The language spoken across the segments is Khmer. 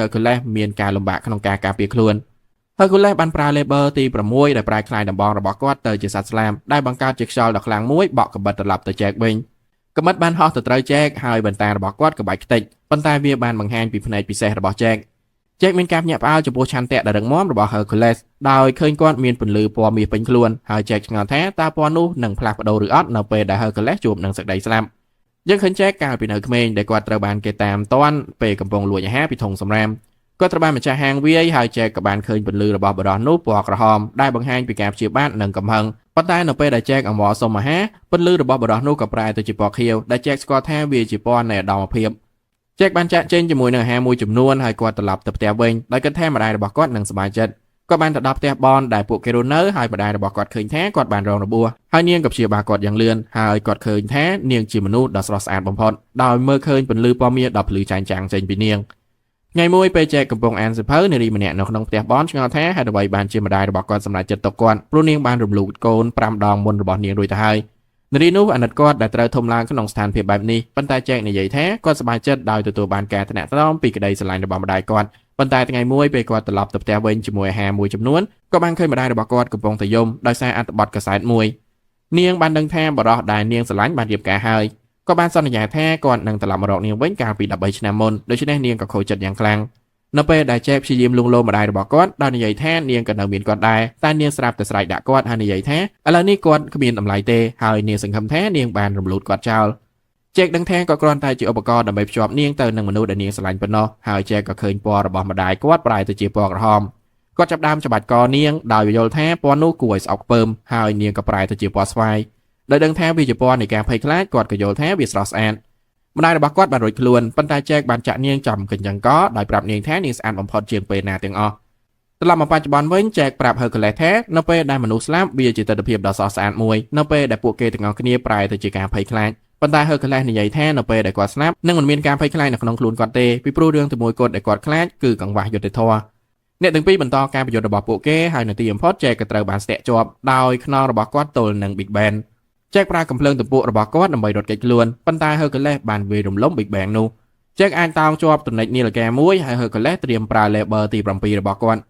Hercules មានការលំបាកក្នុងការការពារខ្លួន Hercules បានប្រើ Leber ទី6ដែលប្រែក្លាយដំបងរបស់គាត់ទៅជាសត្វស្លាបដែលបង្កើតជាខ្យល់ដ៏ខ្លាំងមួយបក់កាំបិតត្រឡប់ទៅ Jack វិញកាំបិតបានហោះទៅត្រូវ Jack ហើយបន្តារបស់គាត់ក៏បែកខ្ទេចប៉ុន្តែវាបានបង្ហាញពីផ្នែកពិសេសរបស់ Jack មានការភ្ញាក់ផ្អើលចំពោះឆន្ទៈដ៏រឹងមាំរបស់ Hercules ដោយឃើញគាត់មានពន្លឺពណ៌មាសពេញខ្លួនហើយ Jack ឆ្ងល់ថាតើពណ៌នោះនឹងផ្លាស់ប្ដូរឬអត់នៅពេលដែល Hercules ជួបនឹងសេចក្តីស្លាប់យើងឃើញ Jack កាលពីនៅក្មេងដែលគាត់ត្រូវបានគេតាមទាន់ពេលកំពុងលួចអាហារពីធុងសំរាមគាត់ត្រូវបានម្ចាស់ហាងវាយហើយ Jack ក៏បានឃើញពន្លឺរបស់បុរសនោះពណ៌ក្រហមដែលបង្ហាញពីការព្យាបាទនិងកំហឹងប៉ុន្តែនៅពេលដែល Jack អង្វរសុំអាហារពន្លឺរបស់បុរសនោះក៏ប្រែទៅជាពណ៌ខៀវដែល Jack ស្គាល់ថាវាជាពណ៌នៃឧត្តមភាព Jack បានចាក់ចេញជាមួយនឹងអាហារមួយចំនួនហើយគាត់ត្រឡប់ទៅផ្ទះវិញដោយគិតថាម្ដាយរបស់គាត់នឹងសប្បាយចិត្តគាត់បានទៅដល់ផ្ទះបនដែលពួកគេរស់នៅហើយម្ដាយរបស់គាត់ឃើញថាគាត់បានរងរបួសហើយនាងក៏ព្យាបាលគាត់យ៉ាងលឿនហើយគាត់ឃើញថានាងជាមនុស្សដ៏ស្រស់ស្អាតបំផុតដោយមើលឃើញពន្លឺពណ៌មាសដ៏ភ្លឺចែងចាំងចេញពីនាងថ្ងៃមួយពេល Jack កំពុងអានសៀវភៅនារីម្នាក់នៅក្នុងផ្ទះបនឆ្ងល់ថាហេតុអ្វីបានជាម្ដាយរបស់គាត់សម្រេចចិត្តទុកគាត់ព្រោះនាងបានរំលូតកូន5ដងមុនរបស់នាងរួចទៅហើយនារីនោះអាណិតគាត់ដែលត្រូវធំឡើងក្នុងស្ថានភាពបែបនេះប៉ុន្តែ Jack និយាយថាគាត់សប្បាយចិត្តដោយទទួលបានការថ្នាក់ថ្នមពីក្តីស្រឡាញ់របស់ម្ដាយគាត់ប៉ុន្តែថ្ងៃមួយពេលគាត់ត្រឡប់ទៅផ្ទះវិញជាមួយអាហារមួយចំនួនក៏បានឃើញម្ដាយរបស់គាត់កំពុងតែយំដោយសារអត្ថបទកាសែតមួយនាងបានដឹងថាបរិះដែលនាងស្រឡាញ់បានរៀបការហើយក៏បានសន្យាថាគាត់នឹងត្រឡប់មករកនាងវិញកាលពី13ឆ្នាំមុនដូច្នេះនាងក៏ខូចចិត្តយ៉ាងខ្លាំងនៅពេលដែល Jack ព្យាយាមលួងលោមម្ដាយរបស់គាត់ដោយនិយាយថានាងក៏នៅមានគាត់ដែរតែនាងស្រាប់តែស្រែកដាក់គាត់ហើយនិយាយថាឥឡូវនេះគាត់គ្មានតម្លៃទេហើយនាងសង្ឃឹមថានាងបានរំលូតគាត់ចោល Jack ដឹងថាគាត់គ្រាន់តែជាឧបករណ៍ដើម្បីភ្ជាប់នាងទៅនឹងមនុស្សដែលនាងស្រឡាញ់ប៉ុណ្ណោះហើយ Jack ក៏ឃើញពណ៌របស់ម្ដាយគាត់ប្រែទៅជាពណ៌ក្រហមគាត់ចាប់ផ្ដើមច្បាច់កនាងដោយយល់ថាពណ៌នោះគួរឲ្យស្អប់ខ្ពើមហើយនាងក៏ប្រែទៅជាពណ៌ស្វាយដោយដឹងថាវាជាពណ៌នៃការភ័យខ្លាចគាត់ក៏យល់ថាវាស្រស់ស្អាតម្ដាយរបស់គាត់បានរួចខ្លួនប៉ុន្តែ Jack បានចាក់នាងចំកញ្ចឹងកដោយប្រាប់នាងថានាងស្អាតបំផុតជាងពេលណាទាំងអស់ត្រឡប់មកបច្ចុប្បន្នវិញ Jack ប្រាប់ Hercules ថានៅពេលដែលមនុស្សស្លាប់វាជាទិដ្ឋភាពដ៏ស្រស់ស្អាតមួយនៅពេលដែលពួកគេទាំងអស់គ្នាប្រែទៅជាការភ័យខ្លាចប៉ុន្តែ Hercules និយាយថានៅពេលដែលគាត់ស្លាប់នឹងមិនមានការភ័យខ្លាចនៅក្នុងខ្លួនគាត់ទេពីព្រោះរឿងតែមួយគត់ដែលគាត់ខ្លាចគឺកង្វះយុត្តិធម៌អ្នកទាំងពីរបន្តការប្រយុទ្ធរបស់ពួកគេហើយនៅទីបំផុត Jack ក៏ត្រូវបានស្ទាក់ជាប់ដោយខ្នងរបស់គាត់ទល់នឹង Big Ben Jack ប្រើកំភ្លើងទំពក់របស់គាត់ដើម្បីរត់គេចខ្លួនប៉ុន្តែ Hercules បានវាយរំលំ Big Ben នោះ Jack អាចតោងជាប់ទំនិចនាឡិកាមួយហើយ Hercules ត្រៀមប្រើ Leber ទី7របស់គាត់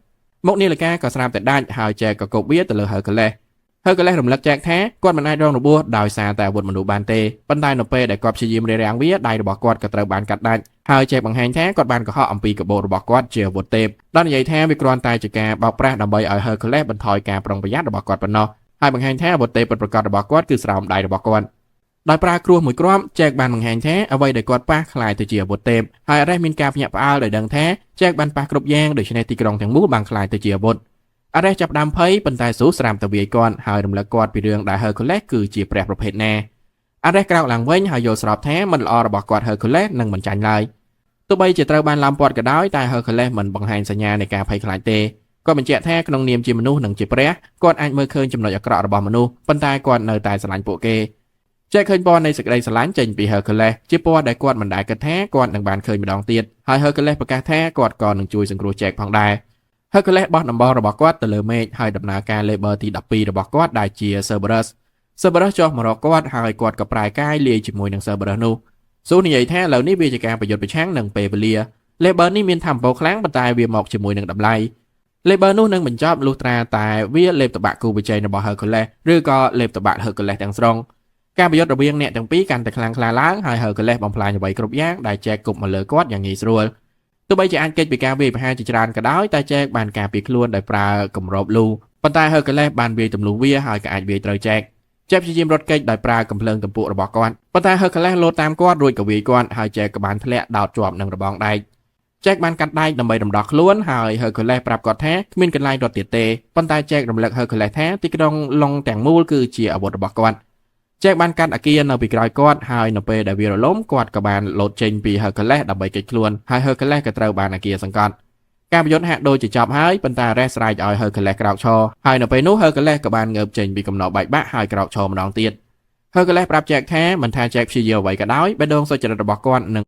មុខនាឡិកាក៏ស្រាប់តែដាច់ហើយ Jack ក៏គប់វាទៅលើ Hercules រំលឹក Jack ថាគាត់មិនអាចរងរបួសដោយសារតែអាវុធមនុស្សបានទេប៉ុន្តែនៅពេលដែលគាត់ព្យាយាមរារាំងវាដៃរបស់គាត់ក៏ត្រូវបានកាត់ដាច់ហើយ Jack បង្ហាញថាគាត់បានកុហកអំពីកាបូបរបស់គាត់ជាអាវុធទេពដោយនិយាយថាវាគ្រាន់តែជាការបោកប្រាស់ដើម្បីឲ្យ Hercules បន្ថយការប្រុងប្រយ័ត្នរបស់គាត់ប៉ុណ្ណោះហើយបង្ហាញថាអាវុធទេពពិតប្រាកដរបស់គាត់គឺស្រោមដៃរបស់គាត់ដោយប្រើគ្រួសមួយគ្រាប់ Jack បានបង្ហាញថាអ្វីដែលគាត់ប៉ះคล้ายទៅជាអាវុធទេពហើយ Ares មានការភ្ញាក់ផ្អើលដោយដឹងថា Jack បានប៉ះគ្រប់យ៉ាងដូច្នេះទីក្រុងទាំងមូលបានคล้ายទៅជាអាវុធ Ares ចាប់ផ្ដើមភ័យប៉ុន្តែ Zeus ស្រាប់តែវាយគាត់ហើយរំលឹកគាត់ពីរឿងដែល Hercules គឺជាព្រះប្រភេទណា Ares ក្រោកឡើងវិញហើយយល់ស្របថាមិត្តល្អរបស់គាត់ Hercules នឹងមិនចាញ់ឡើយទោះបីជាត្រូវបានឡោមព័ទ្ធក៏ដោយតែ Hercules មិនបង្ហាញសញ្ញានៃការភ័យខ្លាចទេគាត់បញ្ជាក់ថាក្នុងនាមជាមនុស្សនិងជាព្រះគាត់អាចមើលឃើញចំណុចអាក្រក់របស់មនុស្សប៉ុន្តែគាត់នៅតែស្រឡាញ់ពួកគេ Jack ឃើញពណ៌នៃសេចក្តីស្រឡាញ់ចេញពី Hercules ជាពណ៌ដែលគាត់មិនដែលគិតថាគាត់នឹងបានឃើញម្ដងទៀតហើយ Hercules ប្រកាសថាគាត់ក៏នឹងជួយសង្គ្រោះ Jack ផងដែរ Hercules បោះដំបងរបស់គាត់ទៅលើមេឃហើយដំណើរការ Leber ទី12របស់គាត់ដែលជា Cerberus ចុះមករកគាត់ហើយគាត់ក៏ប្រែកាយលាយជាមួយនឹង Cerberus នោះ Zeus និយាយថាឥឡូវនេះវាជាការប្រយុទ្ធប្រឆាំងនឹងពេលវេលា Leber នេះមានថាមពលខ្លាំងប៉ុន្តែវាមកជាមួយនឹងតម្លៃ Leber នោះនឹងបញ្ចប់លុះត្រាតែវាលេបតបាក់គូវិជ័យរបស់ Hercules ឬក៏លេបតបាក់ Hercules ទាំងស្រុងការប្រយុទ្ធរវាងអ្នកទាំងពីរកាន់តែខ្លាំងក្លាឡើងហើយ Hercules បំផ្លាញអ្វីគ្រប់យ៉ាងដែល Jack គប់មកលើគាត់យ៉ាងងាយស្រួលទោះបីជាអាចគេចពីការវាយប្រហារជាច្រើនក៏ដោយតែ Jack បានការពារខ្លួនដោយប្រើគម្របលូប៉ុន្តែ Hercules បានវាយទម្លុះវាហើយក៏អាចវាយត្រូវ Jack ព្យាយាមរត់គេចដោយប្រើកំភ្លើងទំពក់របស់គាត់ប៉ុន្តែ Hercules លោតតាមគាត់រួចក៏វាយគាត់ហើយ Jack ក៏បានធ្លាក់ដោតជាប់នឹងរបងដែក Jack បានកាត់ដែកដើម្បីរំដោះខ្លួនហើយ Hercules ប្រាប់គាត់ថាគ្មានកន្លែងរត់ទៀតទេប៉ុន្តែ Jack រំលឹក Hercules ថាទីក្រុងឡុងទាំងមូលគឺជាអាវុធរបស់គាត់ Jack បានកាត់អគារនៅពីក្រោយគាត់ហើយនៅពេលដែលវារលំគាត់ក៏បានលោតចេញពី Hercules ដើម្បីគេចខ្លួនហើយ Hercules ក៏ត្រូវបានអគារសង្កត់ការប្រយុទ្ធហាក់ដូចជាចប់ហើយប៉ុន្តែ Ares ស្រែកឲ្យ Hercules ក្រោកឈរហើយនៅពេលនោះ Hercules ក៏បានងើបចេញពីកំណប់បែកបាក់ហើយក្រោកឈរម្ដងទៀត Hercules ប្រាប់ Jack ថាមិនថា Jack ព្យាយាមអ្វីក៏ដោយបេះដូងសុចរិតរបស់គាត់នឹង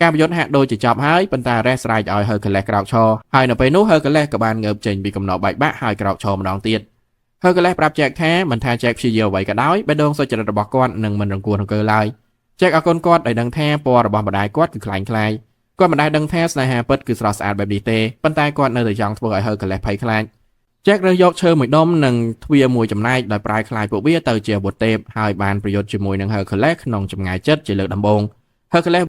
ការប្រយុទ្ធហាក់ដូចជាចប់ហើយប៉ុន្តែរ៉េសស្រែកឲ្យ Hercules ក្រោកឈរហើយនៅពេលនោះ Hercules ក៏បានងើបចេញពីកំណត់បែកបាក់ហើយក្រោកឈរម្ដងទៀត Hercules ប្រាប់ Jack ថាមិនថា Jack ព្យាយាមអ្វីក៏ដោយបេះដូងសុចរិតរបស់គាត់នឹងមិនរង្គោះរង្គើឡើយ Jack អរគុណគាត់ដែលដឹងថាពណ៌របស់ម្ដាយគាត់គឺខ្លាំងខ្លាយគាត់មិនដែលដឹងថាស្នេហាពិតគឺស្រស់ស្អាតបែបនេះទេប៉ុន្តែគាត់នៅតែចង់ធ្វើឲ្យ Hercules ភ័យខ្លាច Jack រើសយកឈើមួយដុំនិងទ្វារមួយចំណែកដោយប្រែក្លាយពួកវាទៅជាអាវុធទេពហើយបានប្រយុទ្ធជាមួយនឹង Hercules ក្នុងចម្ងាយជិតជាលើកដំបូង Hercules